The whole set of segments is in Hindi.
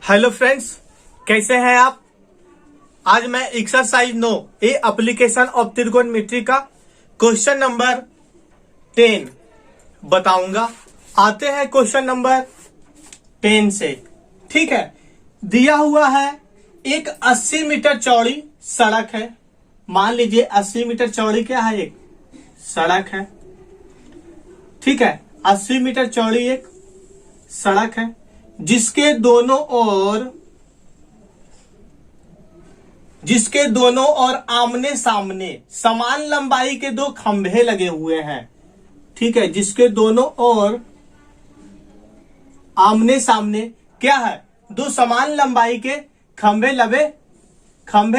हेलो फ्रेंड्स, कैसे हैं आप। आज मैं एक्सरसाइज 9 ए एप्लीकेशन ऑफ त्रिकोणमिति का क्वेश्चन नंबर 10 बताऊंगा। आते हैं क्वेश्चन नंबर 10 से। ठीक है, दिया हुआ है एक 80 मीटर चौड़ी सड़क है। मान लीजिए 80 मीटर चौड़ी क्या है, एक सड़क है। ठीक है, 80 मीटर चौड़ी एक सड़क है जिसके दोनों ओर आमने सामने समान लंबाई के दो खंभे लगे हुए हैं। ठीक है, जिसके दोनों ओर आमने सामने क्या है, दो समान लंबाई के खंभे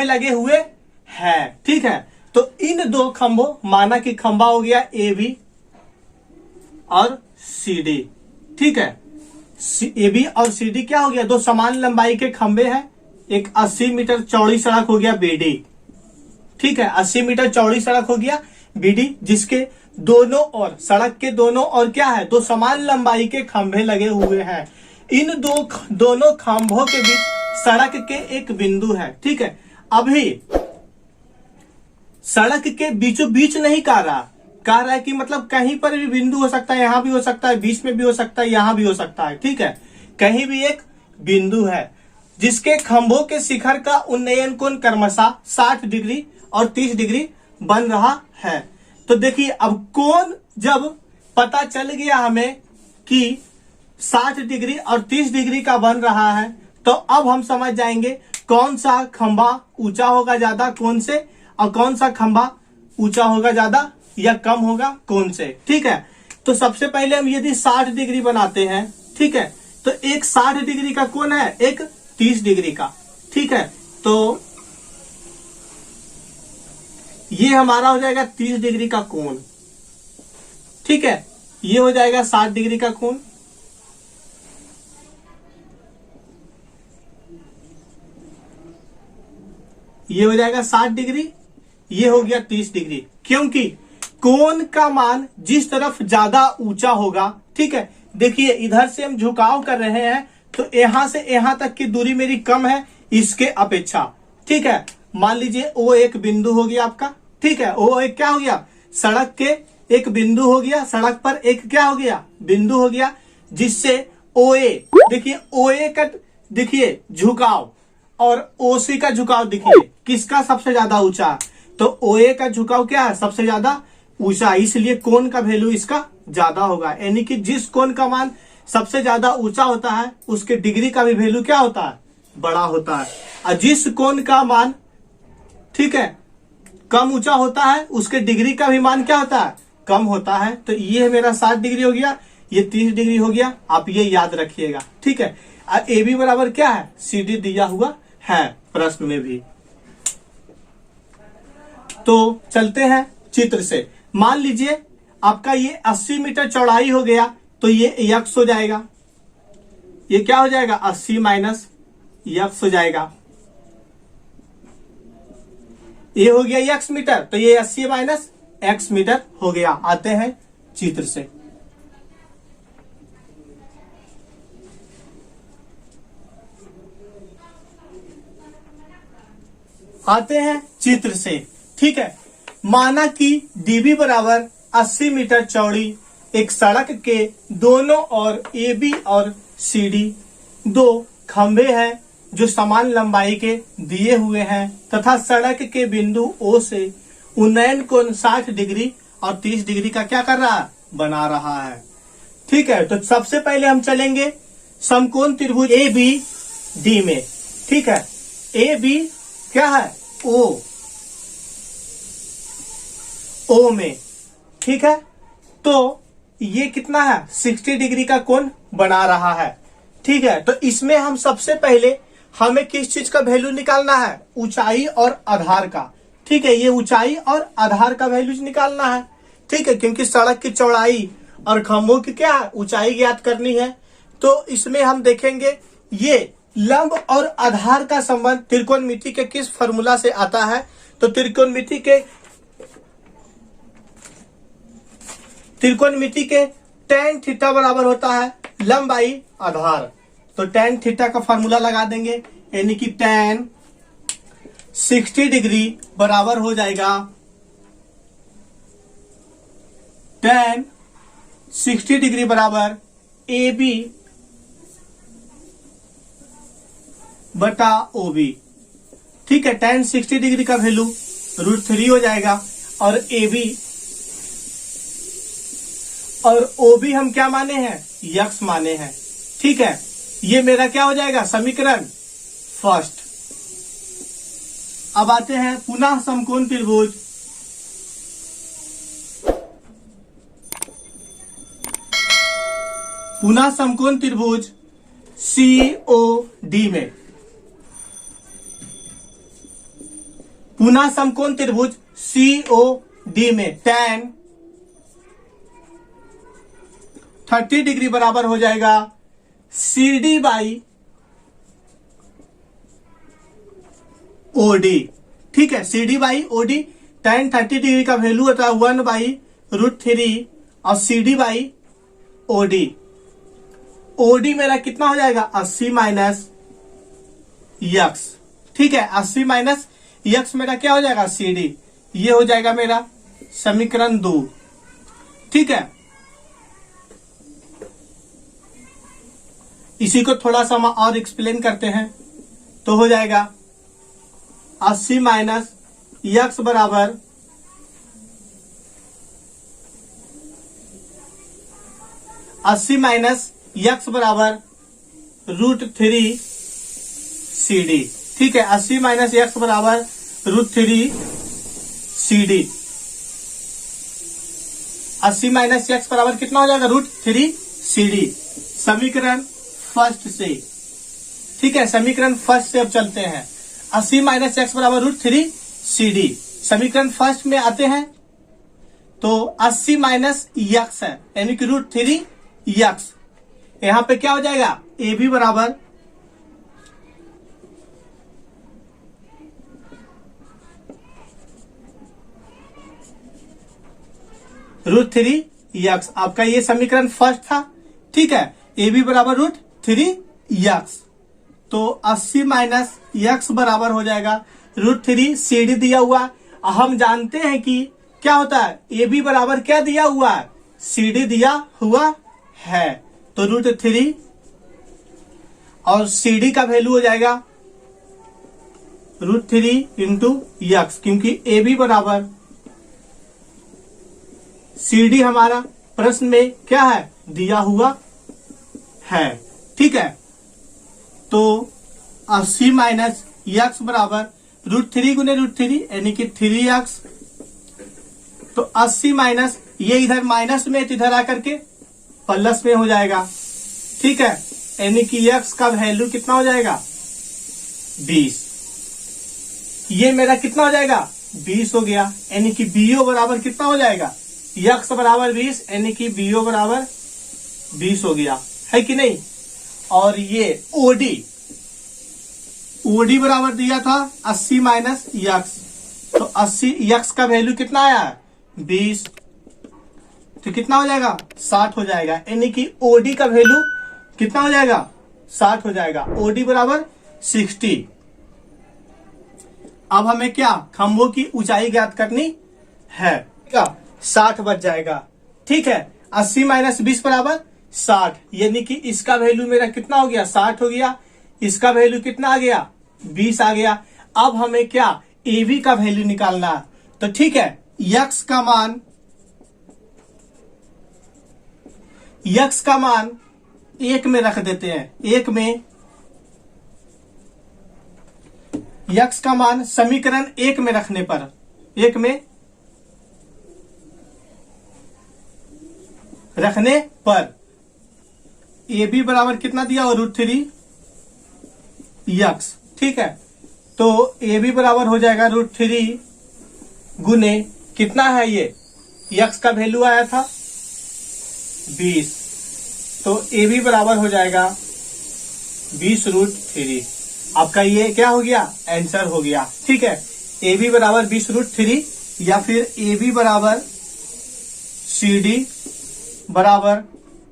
लगे हुए हैं। ठीक है, तो इन दो खंभों, माना कि खंभा हो गया ए बी और सी डी। ठीक है, ए बी और सी डी क्या हो गया, दो समान लंबाई के खंभे हैं। एक 80 मीटर चौड़ी सड़क हो गया बीडी। ठीक है, 80 मीटर चौड़ी सड़क हो गया बीडी, जिसके दोनों ओर, सड़क के दोनों ओर क्या है, दो समान लंबाई के खंभे लगे हुए हैं। इन दोनों खंभों के बीच सड़क के एक बिंदु है। ठीक है, अभी सड़क के बीचों बीच नहीं कह रहा है कि मतलब कहीं पर भी बिंदु हो सकता है, यहां भी हो सकता है, बीच में भी हो सकता है, यहां भी हो सकता है। ठीक है, कहीं भी एक बिंदु है जिसके खंभों के शिखर का उन्नयन कोण क्रमशः 60 डिग्री और 30 डिग्री बन रहा है। तो देखिए, अब कोण जब पता चल गया हमें कि 60 डिग्री और 30 डिग्री का बन रहा है, तो अब हम समझ जाएंगे कौन सा खंभा ऊंचा होगा ज्यादा कोण से, और कौन सा खंभा ऊंचा होगा ज्यादा या कम होगा कोण से। ठीक है, तो सबसे पहले हम यदि 60 डिग्री बनाते हैं, ठीक है, तो एक 60 डिग्री का कोण है, एक 30 डिग्री का। ठीक है, तो ये हमारा हो जाएगा 30 डिग्री का कोण। ठीक है, ये हो जाएगा 60 डिग्री का कोण। ये हो जाएगा 60 डिग्री, ये हो गया 30 डिग्री। क्योंकि कोण का मान जिस तरफ ज्यादा ऊंचा होगा, ठीक है, देखिए इधर से हम झुकाव कर रहे हैं तो यहां से यहां तक की दूरी मेरी कम है इसके अपेक्षा। ठीक है, मान लीजिए ओ एक बिंदु हो गया आपका। ठीक है, ओ एक क्या हो गया, सड़क के एक बिंदु हो गया, सड़क पर एक क्या हो गया, बिंदु हो गया, जिससे ओ ए, देखिए ओ ए का देखिए झुकाव और ओ सी का झुकाव, देखिए किसका सबसे ज्यादा ऊंचा, तो ओ ए का झुकाव क्या है, सबसे ज्यादा ऊंचा, इसलिए कोण का वैल्यू इसका ज्यादा होगा। यानी कि जिस कोण का मान सबसे ज्यादा ऊंचा होता है उसके डिग्री का भी वैल्यू क्या होता है, बड़ा होता है। और जिस कोण का मान, ठीक है, कम ऊंचा होता है उसके डिग्री का भी मान क्या होता है, कम होता है। तो ये मेरा 60 डिग्री हो गया, ये 30 डिग्री हो गया, आप ये याद रखिएगा। ठीक है, ए बी बराबर क्या है, सी डी दिया हुआ है प्रश्न में भी। तो चलते हैं चित्र से। मान लीजिए आपका ये 80 मीटर चौड़ाई हो गया, तो ये यक्स हो जाएगा। ये क्या हो जाएगा, 80 माइनस यक्स हो जाएगा। ये हो गया यक्स मीटर, तो ये 80 माइनस एक्स मीटर हो गया। आते हैं चित्र से। आते हैं चित्र से। ठीक है, माना कि डीबी बराबर 80 मीटर चौड़ी एक सड़क के दोनों ओर ए बी और सी डी दो खंभे हैं जो समान लंबाई के दिए हुए हैं, तथा सड़क के बिंदु ओ से उन्नयन कोण 60 डिग्री और 30 डिग्री का क्या कर रहा है, बना रहा है। ठीक है, तो सबसे पहले हम चलेंगे समकोण त्रिभुज ए बी डी में। ठीक है, ए बी क्या है, ओ में। ठीक है, तो ये कितना है, 60 डिग्री का कोण बना रहा है। ठीक है, तो इसमें हम सबसे पहले हमें किस चीज का वैल्यू निकालना है, ऊंचाई और आधार का। ठीक है, ये ऊंचाई और आधार का वैल्यू निकालना है। ठीक है, क्योंकि सड़क की चौड़ाई और खंभों की क्या है, ऊंचाई ज्ञात करनी है। तो इसमें हम देखेंगे ये लंब और आधार का संबंध त्रिकोणमिति के किस फॉर्मूला से आता है। तो त्रिकोणमिति के tan थीटा बराबर होता है लंबाई आधार। तो tan थीटा का फॉर्मूला लगा देंगे, यानी कि tan 60 डिग्री बराबर हो जाएगा tan 60 डिग्री बराबर AB बटा OB। ठीक है, tan 60 डिग्री का वैल्यू √3 हो जाएगा और AB और OB हम क्या माने हैं, यक्स माने हैं। ठीक है, ये मेरा क्या हो जाएगा, समीकरण फर्स्ट। अब आते हैं पुनः समकोण त्रिभुज। पुनः समकोण त्रिभुज COD में, पुनः समकोण त्रिभुज COD में tan 30 डिग्री बराबर हो जाएगा CD बाई OD। ठीक है, CD by OD, tan 30 degree का वैल्यू होता है 1 बाई √3 और CD बाई OD। OD मेरा कितना हो जाएगा, 80 माइनस यक्स। ठीक है, 80 माइनस यक्स मेरा क्या हो जाएगा, CD। ये हो जाएगा मेरा समीकरण 2। ठीक है, इसी को थोड़ा सा हम और एक्सप्लेन करते हैं तो हो जाएगा 80 माइनस यक्स बराबर 80 माइनस यक्स बराबर √3 CD। ठीक है, 80 माइनस यक्स बराबर √3 CD। 80 माइनस यक्स बराबर कितना हो जाएगा, √3 CD। समीकरण फर्स्ट से। ठीक है, समीकरण फर्स्ट से अब चलते हैं। 80 माइनस एक्स बराबर √3 CD। समीकरण फर्स्ट में आते हैं तो 80 माइनस यक्स है, यानी कि √3 यक्स। यहां पे क्या हो जाएगा, AB बराबर √3 यक्स। आपका ये समीकरण फर्स्ट था। ठीक है, AB बराबर √3 यक्स, तो 80 माइनस यक्स बराबर हो जाएगा √3 CD दिया हुआ। हम जानते हैं कि क्या होता है, AB बराबर क्या दिया हुआ है, CD दिया हुआ है, तो √3 और CD का वैल्यू हो जाएगा √3 इंटू यक्स, क्योंकि AB बराबर CD हमारा प्रश्न में क्या है, दिया हुआ है। ठीक है, तो 80 माइनस यक्स बराबर √3 गुने √3 यानी कि 3x। तो 80 माइनस, ये इधर माइनस में इधर आकर के प्लस में हो जाएगा। ठीक है, यानी कि x का वैल्यू कितना हो जाएगा, 20। ये मेरा कितना हो जाएगा, 20 हो गया, यानी कि BO बराबर कितना हो जाएगा, x बराबर 20, यानी कि BO बराबर 20 हो गया, है कि नहीं। और ये OD बराबर दिया था 80 माइनस यक्स, तो 80 यक्स का वैल्यू कितना आया, 20, तो कितना हो जाएगा, 60 हो जाएगा, यानी कि OD का वैल्यू कितना हो जाएगा, 60 हो जाएगा। OD बराबर 60। अब हमें क्या, खंभों की ऊंचाई ज्ञात करनी है, क्या 60 बच जाएगा। ठीक है, 80 माइनस 20 बराबर 60, यानी कि इसका वैल्यू मेरा कितना हो गया, 60 हो गया। इसका वैल्यू कितना आ गया, 20 आ गया। अब हमें क्या, AB का वैल्यू निकालना है। तो ठीक है, यक्स का मान 1 में रख देते हैं। 1 में यक्स का मान समीकरण 1 में रखने पर, 1 में रखने पर AB बराबर कितना दिया, और √3 यक्स। ठीक है, तो AB बराबर हो जाएगा √3 गुने कितना है, ये यक्स का वैल्यू आया था 20, तो AB बराबर हो जाएगा 20 √3। आपका ये क्या हो गया, आंसर हो गया। ठीक है, AB बराबर 20 √3 या फिर AB बराबर CD बराबर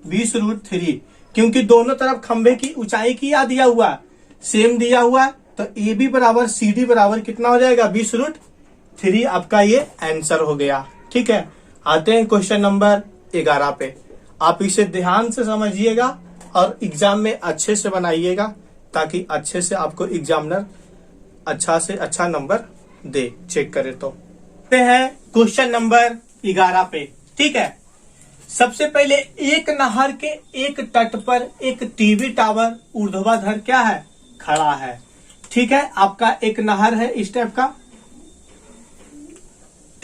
20 √3। क्योंकि दोनों तरफ खंभे की ऊंचाई क्या दिया हुआ है, सेम दिया हुआ है। तो ए बी बराबर सी डी बराबर कितना हो जाएगा, 20√3। आपका ये आंसर हो गया। ठीक है, आते हैं क्वेश्चन नंबर 11 पे। आप इसे ध्यान से समझिएगा और एग्जाम में अच्छे से बनाइएगा, ताकि अच्छे से आपको एग्जामिनर अच्छा से अच्छा नंबर दे, चेक करे तो। हैं क्वेश्चन नंबर 11 पे। ठीक है, सबसे पहले एक नहर के एक तट पर एक टीवी टावर ऊर्ध्वाधर क्या है, खड़ा है। ठीक है, आपका एक नहर है इस टाइप का।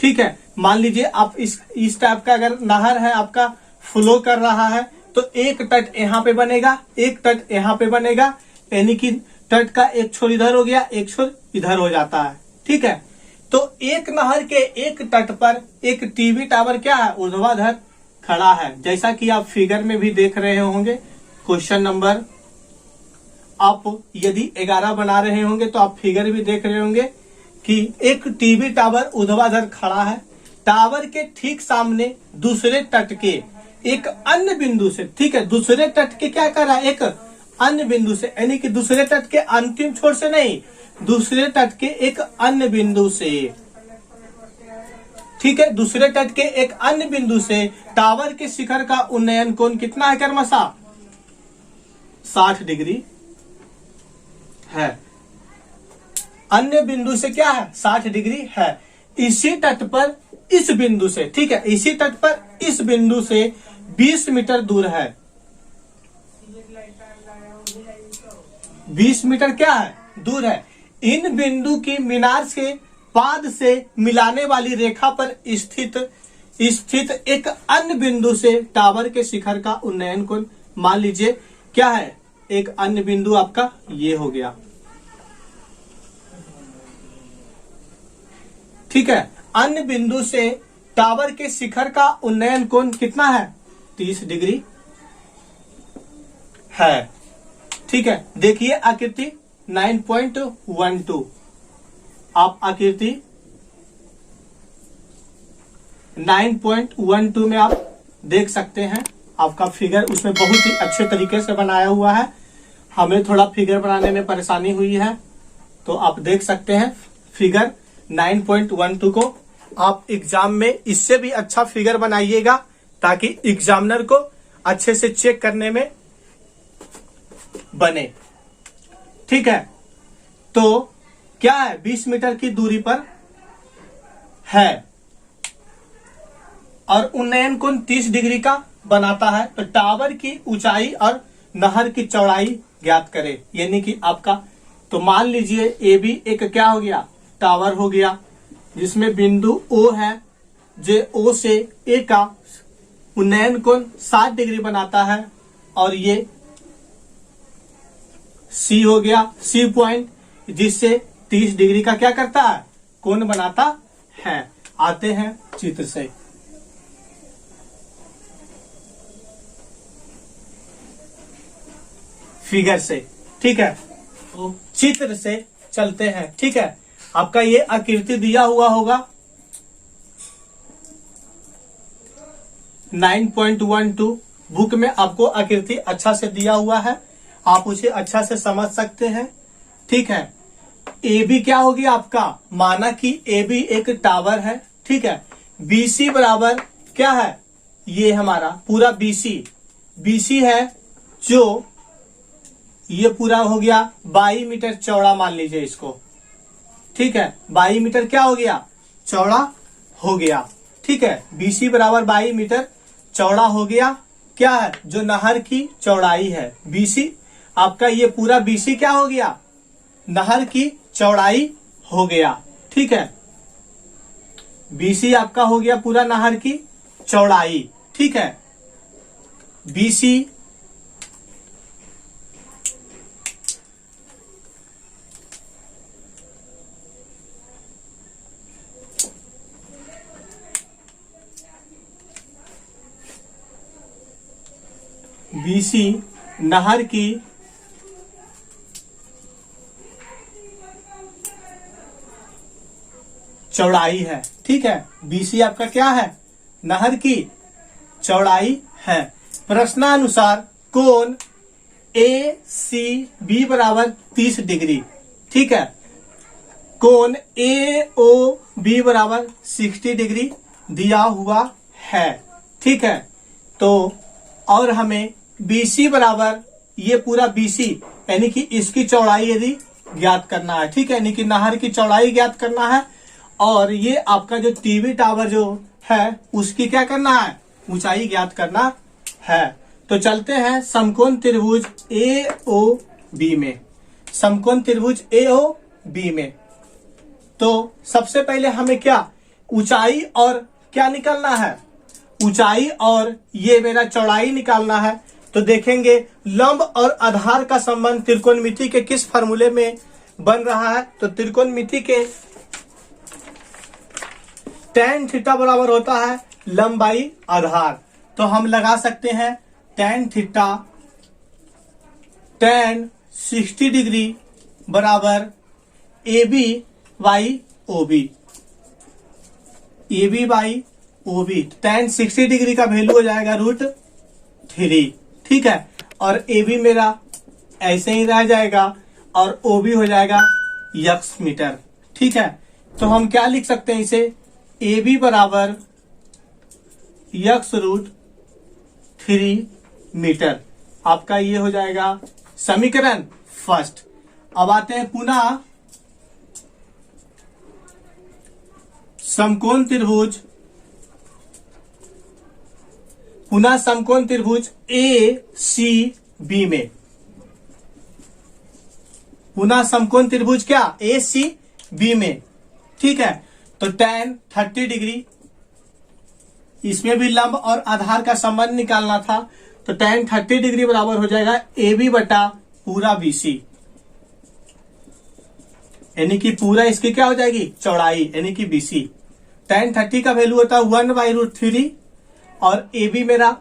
ठीक है, मान लीजिए आप इस टाइप का अगर नहर है आपका, फ्लो कर रहा है, तो एक तट यहाँ पे बनेगा, एक तट यहाँ पे बनेगा, यानी कि तट का एक छोर इधर हो गया, एक छोर इधर हो जाता है। ठीक है, तो एक नहर के एक तट पर एक टीवी टावर क्या है, ऊर्ध्वाधर खड़ा है। जैसा कि आप फिगर में भी देख रहे होंगे, क्वेश्चन नंबर आप यदि 11 बना रहे होंगे तो आप फिगर भी देख रहे होंगे कि एक टीवी टावर ऊर्ध्वाधर खड़ा है। टावर के ठीक सामने दूसरे तट के एक अन्य बिंदु से, ठीक है, दूसरे तट के क्या कर रहा है, एक अन्य बिंदु से, यानी कि दूसरे तट के अंतिम छोर से नहीं, दूसरे तट के एक अन्य बिंदु से। ठीक है, दूसरे तट के एक अन्य बिंदु से टावर के शिखर का उन्नयन कोण कितना है क्रमशः, 60 डिग्री है। अन्य बिंदु से क्या है, 60 डिग्री है। इसी तट पर इस बिंदु से, ठीक है, इसी तट पर इस बिंदु से 20 मीटर दूर है। 20 मीटर क्या है, दूर है। इन बिंदु की मीनार से पाद से मिलाने वाली रेखा पर स्थित एक अन्य बिंदु से टावर के शिखर का उन्नयन कोण, मान लीजिए क्या है, एक अन्य बिंदु आपका ये हो गया। ठीक है, अन्य बिंदु से टावर के शिखर का उन्नयन कोण कितना है, 30 डिग्री है। ठीक है, देखिए आकृति 9.12, आप आकृति 9.12 में आप देख सकते हैं। आपका फिगर उसमें बहुत ही अच्छे तरीके से बनाया हुआ है। हमें थोड़ा फिगर बनाने में परेशानी हुई है, तो आप देख सकते हैं फिगर 9.12 को। आप एग्जाम में इससे भी अच्छा फिगर बनाइएगा, ताकि एग्जामिनर को अच्छे से चेक करने में बने। ठीक है, तो क्या है, 20 मीटर की दूरी पर है और उन्नयन कोण 30 डिग्री का बनाता है। तो टावर की ऊंचाई और नहर की चौड़ाई ज्ञात करें, यानी कि आपका, तो मान लीजिए ए बी एक क्या हो गया, टावर हो गया, जिसमें बिंदु ओ है, जो ओ से ए का उन्नयन कोण 60 डिग्री बनाता है, और ये सी हो गया, सी पॉइंट, जिससे 30 डिग्री का क्या करता है, कोण बनाता है। आते हैं चित्र से। फिगर से, ठीक है, तो चित्र से चलते हैं। ठीक है, आपका ये आकृति दिया हुआ होगा 9.12 बुक में, आपको आकृति अच्छा से दिया हुआ है, आप उसे अच्छा से समझ सकते हैं। ठीक है, ए बी क्या होगी आपका, माना कि ए बी एक टावर है। ठीक है, बीसी बराबर क्या है, ये हमारा पूरा बीसी है, जो ये पूरा हो गया 22 मीटर चौड़ा, मान लीजिए इसको। ठीक है, 22 मीटर क्या हो गया, चौड़ा हो गया। ठीक है, बीसी बराबर 22 मीटर चौड़ा हो गया। क्या है, जो नहर की चौड़ाई है, बीसी आपका, ये पूरा बीसी क्या हो गया, नहर की चौड़ाई हो गया। ठीक है, बीसी आपका हो गया पूरा नहर की चौड़ाई। ठीक है, बीसी नहर की चौड़ाई है। ठीक है, बीसी आपका क्या है, नहर की चौड़ाई है। प्रश्नानुसार कोण ए सी बी बराबर 30 डिग्री, ठीक है। कोण ए ओ बी बराबर 60 डिग्री दिया हुआ है, ठीक है। तो और हमें BC बराबर ये पूरा BC यानी कि इसकी चौड़ाई यदि ज्ञात करना है, ठीक है, यानी कि नहर की चौड़ाई ज्ञात करना है। और ये आपका जो टीवी टावर जो है उसकी क्या करना है, ऊंचाई ज्ञात करना है। तो चलते हैं समकोण त्रिभुज AOB में, समकोण त्रिभुज AOB में। तो सबसे पहले हमें क्या ऊंचाई और क्या निकालना है, ऊंचाई और ये मेरा चौड़ाई निकालना है। तो देखेंगे लंब और आधार का संबंध त्रिकोणमिति के किस फार्मूले में बन रहा है। तो त्रिकोणमिति के tan थीटा बराबर होता है लंबाई आधार। तो हम लगा सकते हैं tan थीटा tan 60 डिग्री बराबर AB by OB, AB by OB। tan 60 degree का वैल्यू हो जाएगा √3, ठीक है। और AB मेरा ऐसे ही रह जाएगा और OB हो जाएगा यक्स मीटर, ठीक है। तो हम क्या लिख सकते हैं इसे, AB बराबर यक्स√3 मीटर। आपका ये हो जाएगा समीकरण फर्स्ट। अब आते हैं पुनः समकोण त्रिभुज, पुनः समकोण त्रिभुज ACB में, पुनः समकोण त्रिभुज क्या ACB में, ठीक है। तो tan 30 डिग्री, इसमें भी लंब और आधार का संबंध निकालना था। तो tan 30 डिग्री बराबर हो जाएगा AB बटा पूरा BC, यानी कि पूरा इसकी क्या हो जाएगी चौड़ाई, यानी कि BC। tan 30 का वैल्यू होता है 1/√3 और AB मेरा,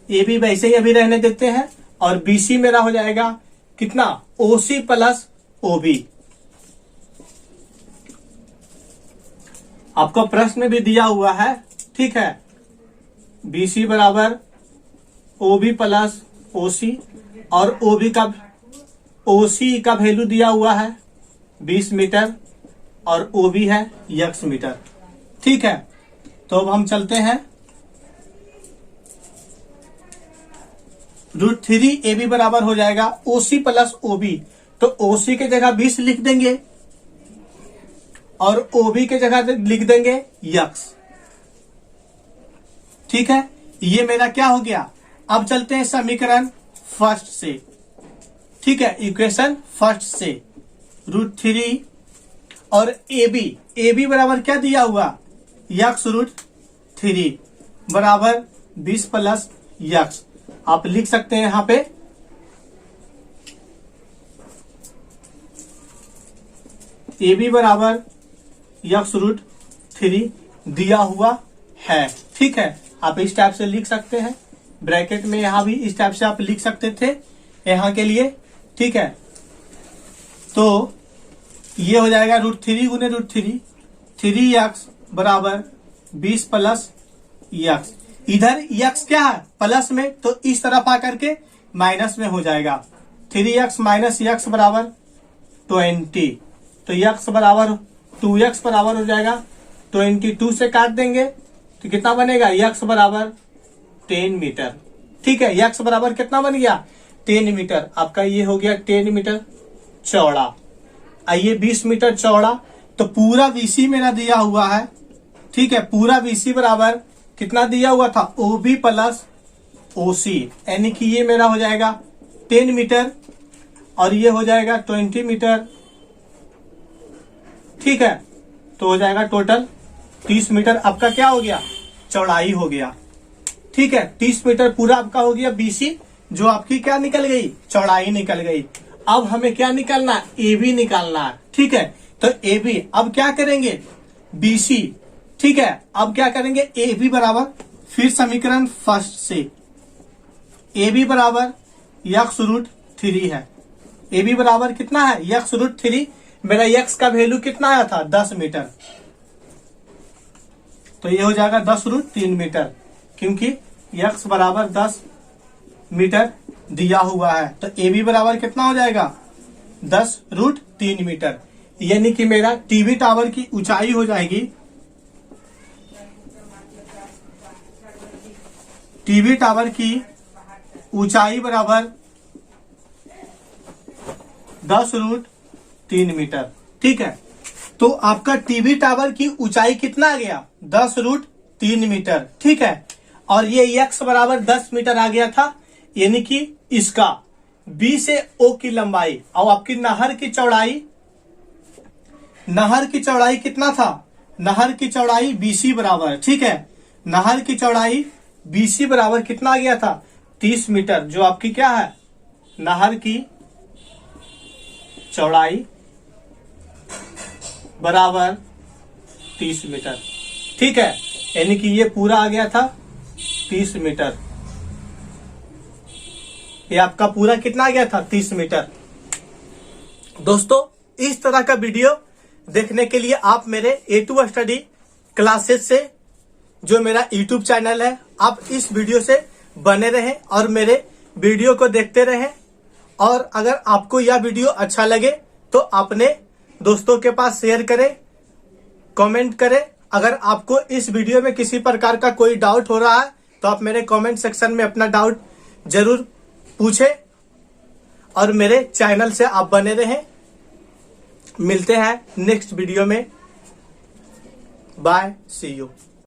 AB वैसे ही अभी रहने देते हैं। और BC मेरा हो जाएगा कितना, OC प्लस OB। आपको प्रश्न में भी दिया हुआ है, ठीक है। BC बराबर OB प्लस OC और OC का वैल्यू दिया हुआ है 20 मीटर और OB है यक्स मीटर, ठीक है। तो अब हम चलते हैं √3 AB बराबर हो जाएगा OC प्लस OB। तो OC के जगह 20 लिख देंगे और OB के जगह लिख देंगे यक्स, ठीक है। ये मेरा क्या हो गया। अब चलते हैं समीकरण फर्स्ट से, ठीक है, इक्वेशन फर्स्ट से √3 और AB बराबर क्या दिया हुआ यक्स√3 बराबर 20 प्लस यक्स। आप लिख सकते हैं यहां पे AB बराबर यक्स√3 दिया हुआ है, ठीक है। आप इस टाइप से लिख सकते हैं, ब्रैकेट में यहां भी इस टाइप से आप लिख सकते थे यहां के लिए, ठीक है। तो ये हो जाएगा √3 गुने √3, 3x बराबर 20 प्लस यक्स। इधर यक्स क्या है प्लस में, तो इस तरफ आकर के माइनस में हो जाएगा। 3x माइनस यक्स बराबर 20। तो यक्स बराबर 2x बराबर हो जाएगा 22 से काट देंगे तो कितना बनेगा, यक्स बराबर 10 मीटर, ठीक है। यक्स बराबर कितना बन गया 10 मीटर। आपका ये हो गया 10 मीटर चौड़ा, आइए 20 मीटर चौड़ा। तो पूरा BC मेरा दिया हुआ है, ठीक है। पूरा BC बराबर कितना दिया हुआ था OB प्लस OC, यानी कि ये मेरा हो जाएगा 10 मीटर और ये हो जाएगा 20 मीटर, ठीक है। तो हो जाएगा टोटल 30 मीटर आपका क्या हो गया चौड़ाई हो गया, ठीक है। 30 मीटर पूरा आपका हो गया BC, जो आपकी क्या निकल गई चौड़ाई निकल गई। अब हमें क्या निकालना है, AB निकालना है, ठीक है। तो AB अब क्या करेंगे BC, ठीक है। अब क्या करेंगे AB बराबर, फिर समीकरण फर्स्ट से AB बराबर यक्स√3 है। AB बराबर कितना है यक्स√3, मेरा यक्स का वैल्यू कितना आया था 10 मीटर, तो ये हो जाएगा 10√3 मीटर, क्योंकि यक्स बराबर 10 मीटर दिया हुआ है। तो ए बी बराबर कितना हो जाएगा 10√3 मीटर, यानी कि मेरा टीवी टावर की ऊंचाई हो जाएगी, टीवी टावर की ऊंचाई बराबर 10√3 मीटर। ठीक है, तो आपका टीवी टावर की ऊंचाई कितना आ गया 10√3 मीटर। ठीक है, और ये x बराबर 10 मीटर आ गया था, यानी कि इसका B से O की लंबाई और आपकी नहर की चौड़ाई कितना था, नहर की चौड़ाई BC बराबर, ठीक है, नहर की चौड़ाई BC बराबर कितना आ गया था 30 मीटर, जो आपकी क्या है नहर की चौड़ाई बराबर 30 मीटर। ठीक है, यानी कि ये पूरा आ गया था 30 मीटर, ये आपका पूरा कितना आ गया था 30 मीटर। दोस्तों, इस तरह का वीडियो देखने के लिए आप मेरे A2 स्टडी क्लासेस से, जो मेरा YouTube चैनल है, आप इस वीडियो से बने रहें और मेरे वीडियो को देखते रहें। और अगर आपको यह वीडियो अच्छा लगे तो अपने दोस्तों के पास शेयर करें, कमेंट करें। अगर आपको इस वीडियो में किसी प्रकार का कोई डाउट हो रहा है तो आप मेरे कमेंट सेक्शन में अपना डाउट जरूर पूछें और मेरे चैनल से आप बने रहें। मिलते हैं नेक्स्ट वीडियो में। Bye, see you.